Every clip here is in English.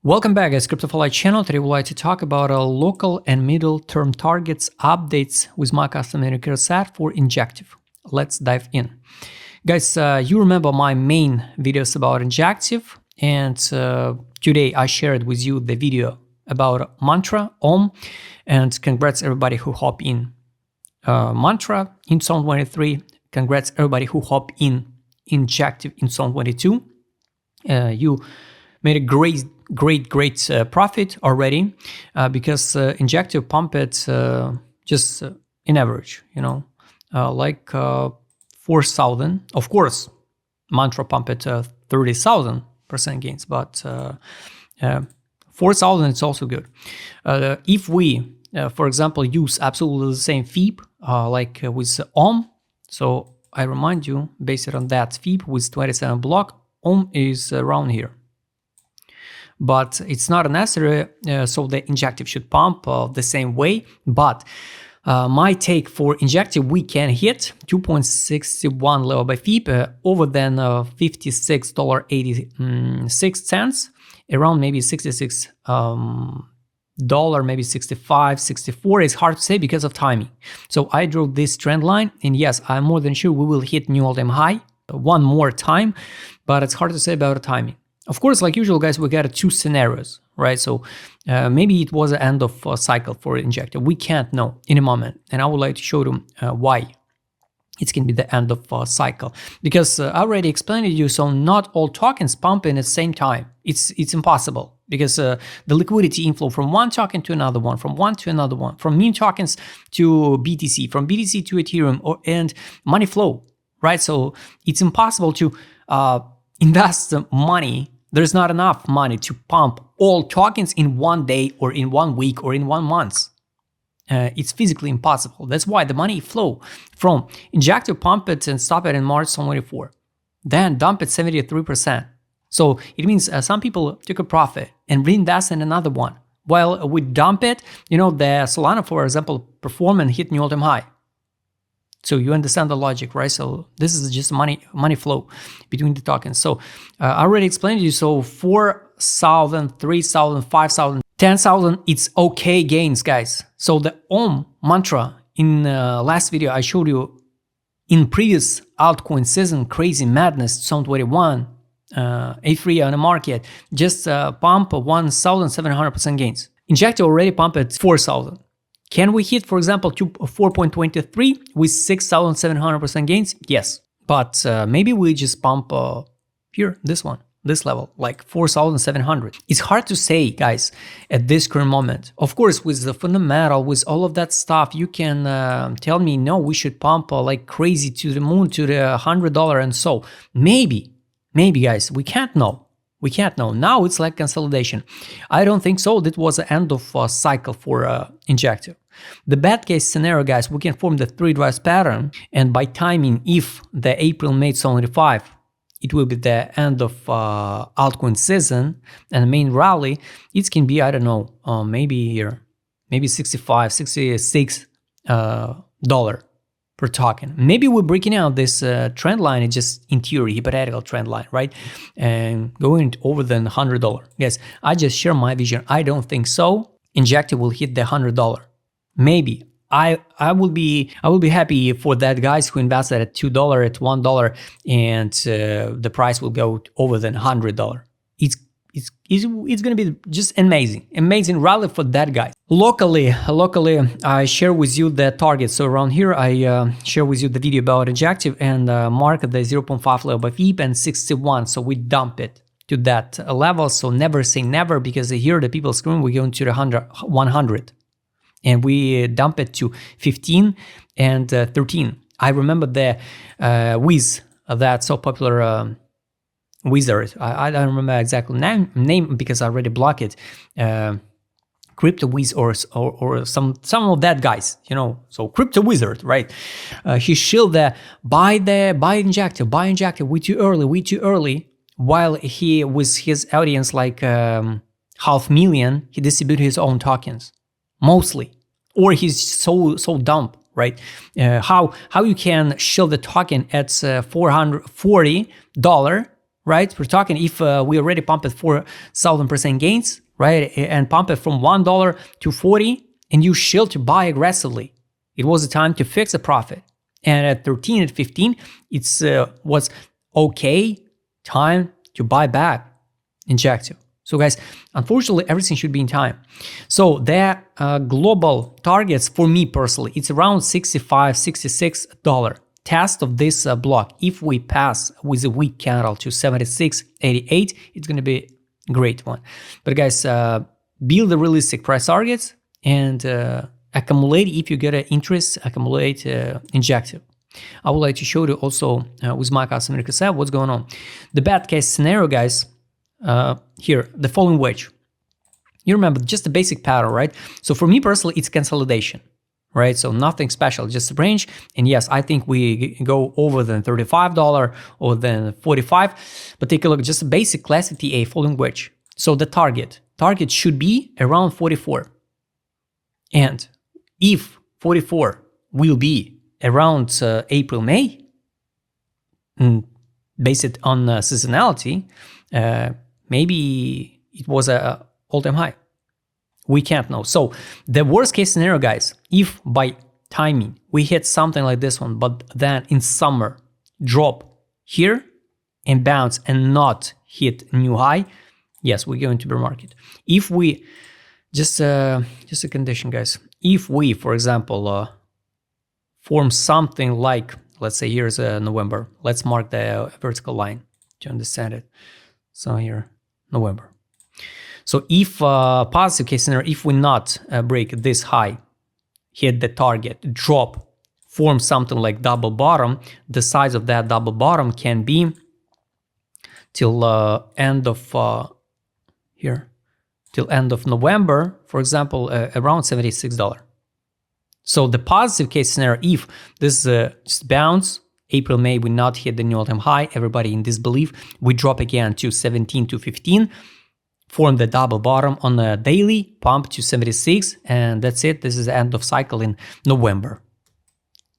Welcome back, guys. CryptoFly channel. Today we'd like to talk about local and middle term targets updates with my custom indicator set for Injective. Let's dive in. Guys, you remember my main videos about Injective, and today I shared with you the video about Mantra, Om, and congrats everybody who hop in Mantra in 2023. Congrats everybody who hop in Injective in 2022. You made a great profit already because Injective pumped just in average, like 4,000. Of course, Mantra pumped 30,000% gains, but 4,000 it's also good. If we, for example, use absolutely the same FIB like with Om, so I remind you, based on that FIB with 27 block, Om is around here. But it's not necessary, so the Injective should pump the same way. But my take for Injective, we can hit 2.61 level by FIB over than $56.86, around maybe $66, maybe 65, 64. It's hard to say because of timing. So I drew this trend line, and yes, I'm more than sure we will hit new all-time high one more time, but it's hard to say about the timing. Of course, like usual, guys, we got two scenarios, right? So maybe it was the end of a cycle for Injective. We can't know in a moment. And I would like to show them why it can be the end of a cycle. Because I already explained to you, so not all tokens pump in at the same time. It's impossible because the liquidity inflow from one token to another one, from one to another one, from meme tokens to BTC, from BTC to Ethereum, and money flow, right? So it's impossible to invest money. There's not enough money to pump all tokens in one day or in 1 week or in 1 month. It's physically impossible. That's why the money flow from Injective pump it and stop it in March 2024, then dump it 73%. So it means some people took a profit and reinvest in another one. While we dump it, the Solana, for example, perform and hit new all-time high. So you understand the logic, right? So this is just money flow between the tokens. So I already explained to you. So 4,000, 3,000, 5,000, 10,000, it's okay gains, guys. So the Om Mantra in last video I showed you in previous altcoin season, crazy madness 2021, A3 on the market, just pump 1,700% gains. Injective already pumped at 4,000. Can we hit, for example, 4.23 with 6,700% gains? Yes, but maybe we just pump here, this level, like 4,700. It's hard to say, guys, at this current moment. Of course, with the fundamental, with all of that stuff, you can tell me, no, we should pump like crazy to the moon, to the $100 and so. Maybe, guys, we can't know. We can't know. Now it's like consolidation. I don't think so. That was the end of a cycle for Injective. The bad case scenario, guys, we can form the 3 drives pattern, and by timing, if the April, May 2025, it will be the end of altcoin season and main rally. It can be, I don't know, maybe here, maybe 65, 66 dollar per token. Maybe we're breaking out this trend line. It's just in theory, hypothetical trend line, right? And going over the $100. Guys, I just share my vision. I don't think so. Injective will hit the $100. Maybe. I will be happy for that guys who invested at $2, at $1, and the price will go over the $100. It's gonna be just amazing rally for that guy. Locally, I share with you the target. So around here, I share with you the video about Injective and mark the 0.5 level by FIB and 61. So we dump it to that level. So never say never, because here the people scream we're going to the 100, and we dump it to 15 and 13. I remember the Wiz, that so popular. Wizard, I don't remember exactly name because I already blocked it. Crypto Wiz or some of that guys, So Crypto Wizard, right? He shilled the buy Injective, we too early. While he with his audience like 500,000, he distributed his own tokens mostly, or he's so dumb, right? How you can shill the token at $440 right? We're talking if we already pumped it 4,000% gains, right? And pump it from $1 to 40 and you chill to buy aggressively. It was a time to fix a profit. And at 13 and 15, it's was okay time to buy back Injective. So guys, unfortunately, everything should be in time. So the global targets for me personally, it's around $65, $66 test of this block. If we pass with a weak candle to 76.88, it's going to be a great one. But guys, build the realistic price targets and accumulate, if you get an interest, accumulate Injective. I would like to show you also with my customer cassette what's going on. The bad case scenario, guys, here, the falling wedge. You remember just the basic pattern, right? So for me personally, it's consolidation, right? So nothing special, just a range. And yes, I think we go over than $35 or then 45, but take a look, just a basic classic TA falling wedge. So the target should be around 44. And if 44 will be around April, May, based on seasonality, maybe it was a all-time high. We can't know. So the worst case scenario, guys, if by timing we hit something like this one, but then in summer drop here and bounce and not hit new high, yes, we're going to bear market. If we just a condition, guys. If we, for example, form something like, let's say here's November. Let's mark the vertical line to understand it. So here, November. So if positive case scenario, if we not break this high, hit the target, drop, form something like double bottom, the size of that double bottom can be till end of here, till end of November, for example, around $76. So the positive case scenario, if this just bounce, April, May, we not hit the new all-time high, everybody in disbelief, we drop again to 17 to 15, form the double bottom on the daily, pump to 76, and that's it. This is the end of cycle in November.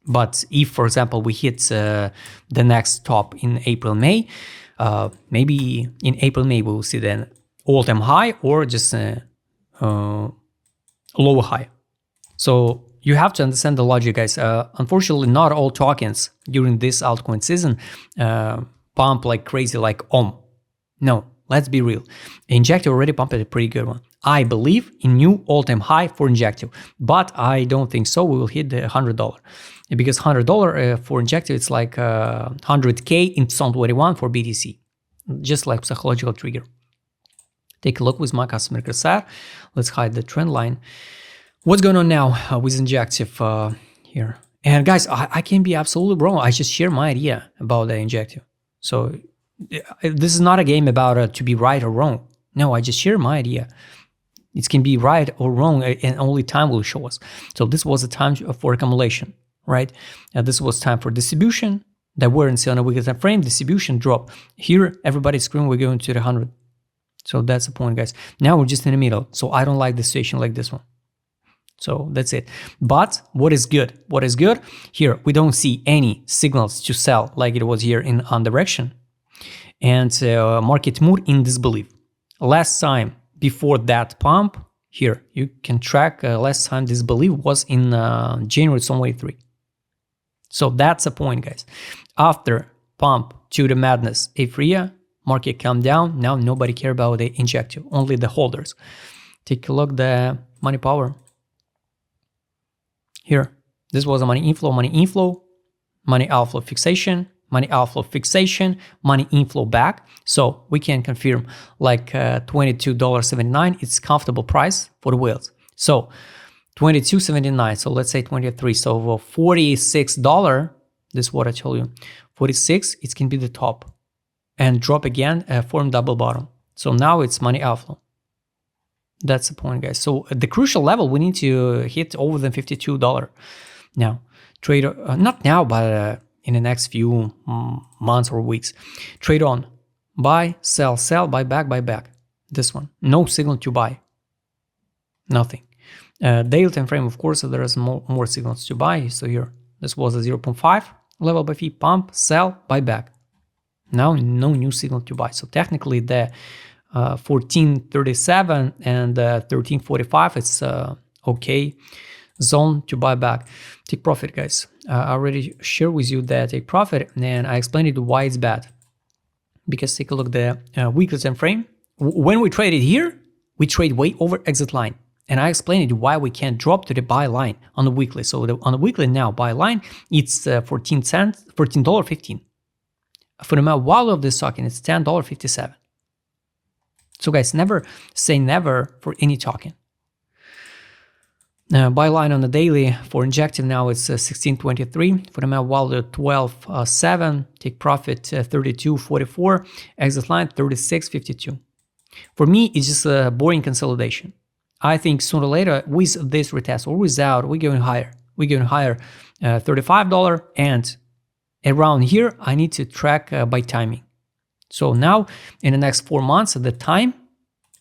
But if, for example, we hit the next top in April, May, maybe in April, May, we will see the all-time high or just a lower high. So you have to understand the logic, guys. Unfortunately, not all tokens during this altcoin season pump like crazy like OM. No, let's be real. Injective already pumped a pretty good one. I believe in new all-time high for Injective, but I don't think so. We will hit the $100 because $100 for Injective, it's like 100K in 2021 for BTC, just like psychological trigger. Take a look with my customer cassette. Let's hide the trend line. What's going on now with Injective here? And guys, I can be absolutely wrong. I just share my idea about the Injective. So this is not a game about to be right or wrong. No, I just share my idea. It can be right or wrong, and only time will show us. So this was a time for accumulation, right? This was time for distribution. That we're in on a weekly time frame. Distribution drop. Here, everybody's screaming we're going to the 100. So that's the point, guys. Now we're just in the middle. So I don't like the situation like this one. So that's it. But what is good? What is good? Here, we don't see any signals to sell like it was here in on direction. And market mood in disbelief. Last time before that pump, here, you can track last time disbelief was in January 2023. So that's the point, guys. After pump to the madness, euphoria, market come down. Now nobody care about the Injective, only the holders. Take a look the money power. Here, this was a money inflow, money outflow fixation, money outflow fixation, money inflow back. So we can confirm like $22.79. It's comfortable price for the whales. So $22.79. So let's say 23. So $46. This is what I told you. 46. It can be the top and drop again, form double bottom. So now it's money outflow. That's the point, guys. So the crucial level, we need to hit over than $52 now. Trade, not now, but in the next few months or weeks. Trade on, buy, sell, buy back. This one, no signal to buy, nothing. Daily time frame, of course, there is more signals to buy. So here, this was a 0.5 level by fee, pump, sell, buy back. Now no new signal to buy. So technically the 1437 and 1345 it's okay zone to buy back. Take profit, guys. I already shared with you that take profit, and I explained it why it's bad. Because take a look at the weekly time frame. When we traded here, we trade way over exit line. And I explained it why we can't drop to the buy line on the weekly. So on the weekly now buy line, it's 14 cents, $14.15. For the value of this token, it's $10.57. So guys, never say never for any token. Buy line on the daily for Injective now it's 16.23. For the value 12.7. Take profit 32.44. Exit line 36.52. For me, it's just a boring consolidation. I think sooner or later, with this retest or without, we're going higher. We're going higher $35, and around here, I need to track by timing. So now, in the next 4 months, the time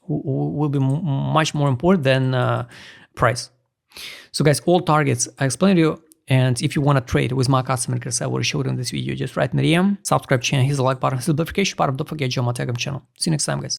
will be much more important than price. So guys, all targets I explained to you. And if you want to trade with my customer because I already showed in this video, just write me a DM, subscribe channel, hit the like button, hit the notification button, don't forget to join my Telegram channel. See you next time, guys.